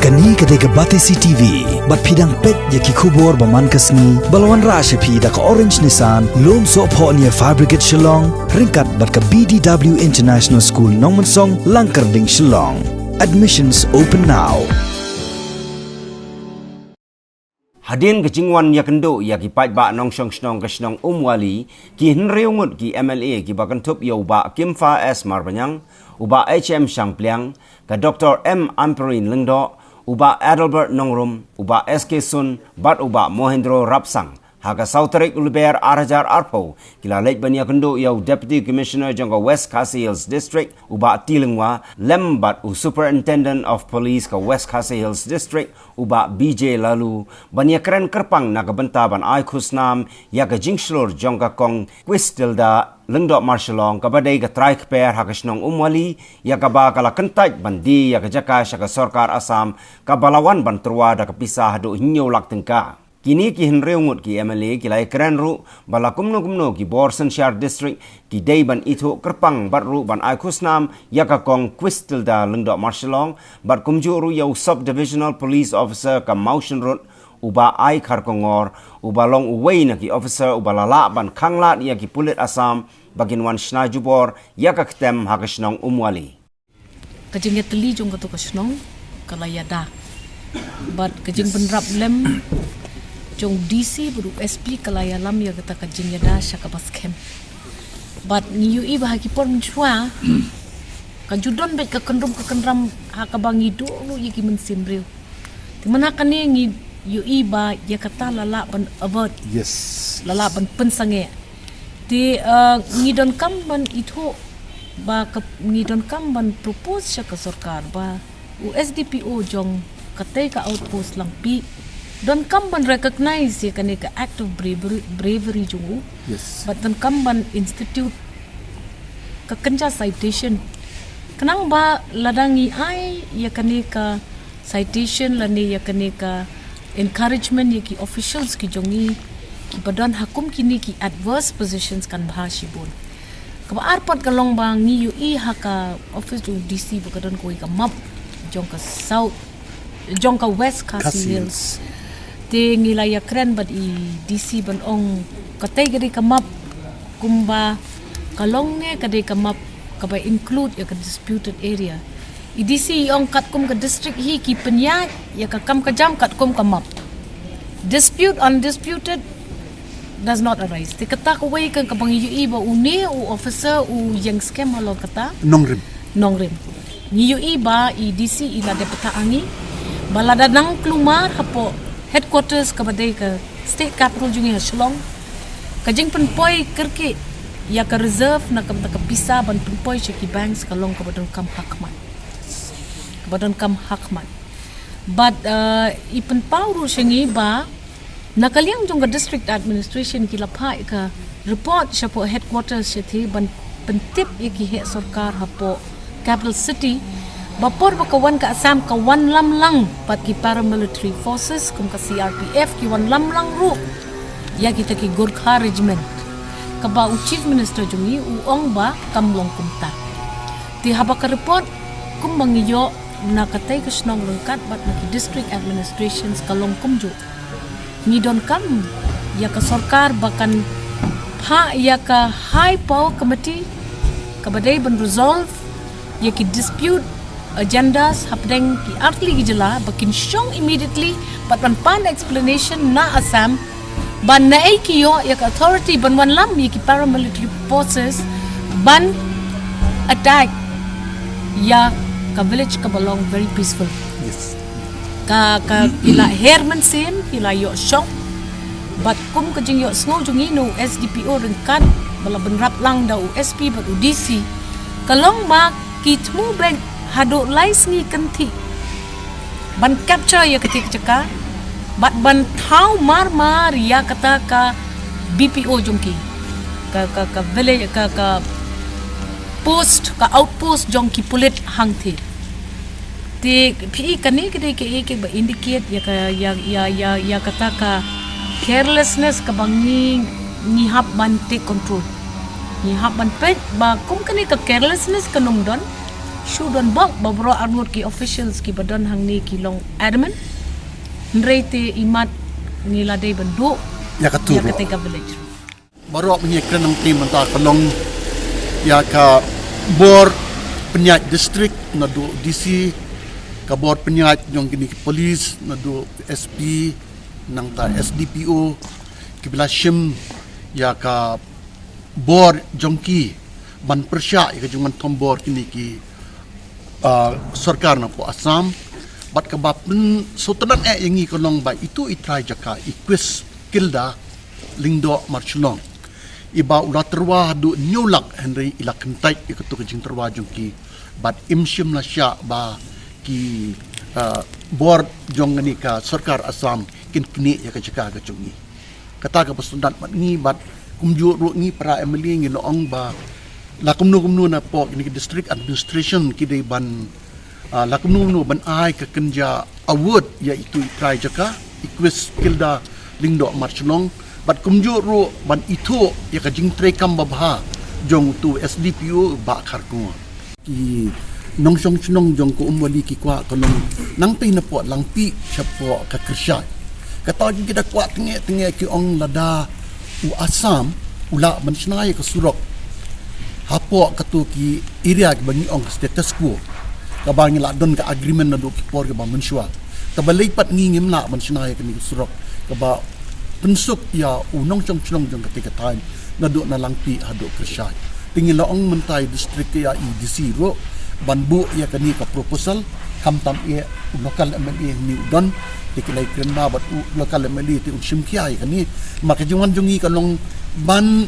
Kani kadega Batesi TV, bat pidang pet yaki kubor baman kasni, balawan rasha pi da ka Orange Nissan, lom so po niya Fabricate Shillong, ringkat bat ka BDW International School Nongmansong, Langkarding Shillong. Admissions open now. Hadin ke jingwan ya kendo ya ki pai ba nong shong snong ke snong umwali ki hinreungut ki MLA ki bakan tup ya uba Kimfa S Marbanyang uba HM Shangpliang ka Dr M Amperin Lengdo uba Adelbert Nongrum uba SK Sun bat uba Mohendro Rapsang haga Sauterik Ulber Arajar Arpo kila lek bania kendo ya Deputy Commissioner jangka West Khasi Hills District uba Tilengwa lembat u Superintendent of Police ka West Khasi Hills District uba BJ lalu bania keren kerpang na kabentaban ai khusnam ya ka jingslor jangka kong Quistilda Lengdok Marshalong kabadai ka traik per hakasnong umwali ya ka ba kala kentaj bandi ya ka jaka syaka sorkar Asam ka balawan ban terwa da kepisah do hinyo lak tengka. Kini ki hinreungut ki MLA ki lai keren ru bala kumno ki Borsen Shire District ki day ban itu kerpang bat ru ban ai khusnam ya ka kong Quistilda Lengdok Marshalong bat kumju ru yau Subdivisional Police Officer ka Motion Road uba ai kharkongor uba long uwei na ki officer uba lala ban khanglat ya ki pulit Asam bagin wan snajubor ya ka ketem hakasnong umwali kajing teli jong kato kasnong kalayada bat kajing penrap lem jong DC beru SP kalayalam ya kata kajing yada syaka baskem bat ni UI bahagi pon chua kajudon bet ka kendram hakabangi do nu yiki mensin breu di mana kan ni UI ba ya kata lala ban avert yes lala ban pensange di ngidon kamban itu ba ngidon kamban propose syaka sarkar ba USDPO jong katay ka outpost lang pi don kamban recognize ya kani ka act of bravery jungu yes but don kamban institute ka kenja citation kanang ba ladangi ai ya kani ka citation lani ya kani ka encouragement ya ki officials ki jongi ki badan hakum kini ki adverse positions kan bahasibon kaba arpat kalong bang ni UI haka office jung DC bukadon koi ka map jong ka south jong ka West Khasi Hills te ngilaya kren bad i DC ban ong katay gadi kamap kumba kalong ne kadai kamap kaba include ya ka disputed area i DC ong kat kum ka district hi ki penya ya ka kam ka jam kat kum kamap dispute undisputed does not arise te kata ko wai kan kabang UI ba uni u officer u yang scam halo kata nongrim ni UI ba i DC ila de peta angi balada nang klumar hapo headquarters kabadai ka state capital jungi Shillong kajing penpoi kerke ya ka reserve na kam ta pisa ban penpoi cheki banks kalong kabadon kam hakman but ipen pauru shingi ba nakaliang jong ka district administration kila pai ka report shapo headquarters shethi ban pentip yaki he sarkar hapo capital city bapor bakawan ka Assam ka wan lam lang pat ki paramilitary forces kum ka CRPF ki wan lam lang ru ya kita ki Gorkha regiment ka ba chief minister jungi uong ba kamlong kumta ti haba ka report kum mangiyo na katay ka snong lengkat bat na ki district administrations kalong kumju ni don kam ya ka sarkar bakan ha ya ka high power committee ka badai ban resolve ya ki dispute agendas hapdeng ki artli gijala bakin shong immediately but pan explanation na Assam ban na kiyo yak authority ban wan lam ki paramilitary forces ban attack ya ka village ka belong very peaceful yes ka ila herman sim ila yo shong but kum ka jing yo snow jungi no SDPO ringkan bala benrap lang da USP but UDC kalong ma kitmu bank hado lais ngi kanti ban capture ya ketik ceka bat ban thau mar ya kata ka BPO jongki ka village ka post ka outpost jongki pulit hang thi ti phi kani kede ke ba indicate ya ka ya kata ka carelessness ka bangi ni hab ban take control ni hab ban pet ba kum kani ka carelessness kanum don Shudon bang babro arnut ki officials ki badan hang ni ki long admin. Nreite imat nila day bendu ya katuro Ketika village. baru menyekran ng tim antara kalong ya ka bor penyat distrik na do DC ka bor penyat yung gini polis na do SP nang ta SDPO kibla shim ya ka bor jongki ban persya ya ka jungan tombor kini ki sarkar na po Assam bat ka bapun so tanan yang ngi kolong ba itu itrai jaka ikwis kilda lingdo marchulong iba ula terwa du nyulak Henry ila kentai ikatu kejing terwa jongki bat imshim la sya ba ki board jong ni ka sarkar Assam kin kini ya ka jaka ka jungi kata ka pasundan mat ngi bat kumju ru ngi para emily ngi loong ba la kumnu na po ni district administration ki dei ban la kumnu ban ai ka kenja award iaitu try jaka ikwis kilda lingdo marchlong bat kumju ru ban itu ya ka jing tre kam babha jong tu SDPO ba kharko ki nong song chnong jong ko umwali ki kwa kolong nang pe na po lang pi chapo ka krisha kata jing kita kwa tenge ki ong lada u Assam ula man snai ka surok hapo katu ki area ki bangi ong status quo ka bangi la don ka agreement na do ki por ka ba menshwa ka balay pat ngingim na man snai ka ni surok ka ba pensuk ya unong chong jong ketika time na do na lang pi hado krisha tingin laong mentai district ya IDC ro banbu ya kani ka proposal kamtam e local MLA ni udon dikilay krena bat local MLA ti simkiay kani makajungan jungi kalong ban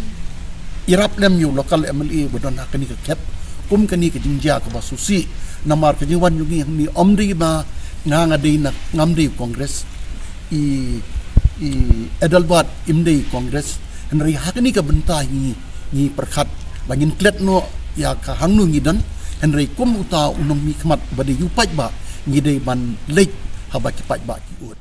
irap lem yu local MLA bodon kani ka kep kani ka jinja ka basusi namar kajungan jungi ni omri ba nga day na ngamdi congress i Edelbat imdei Kongres henry hakani ka bentah ni perkhat bangin klet no ya ka hangnu ngidan henry kum uta unong mi khmat bade yupat ba ngidei ban lek haba kipat ba ki ut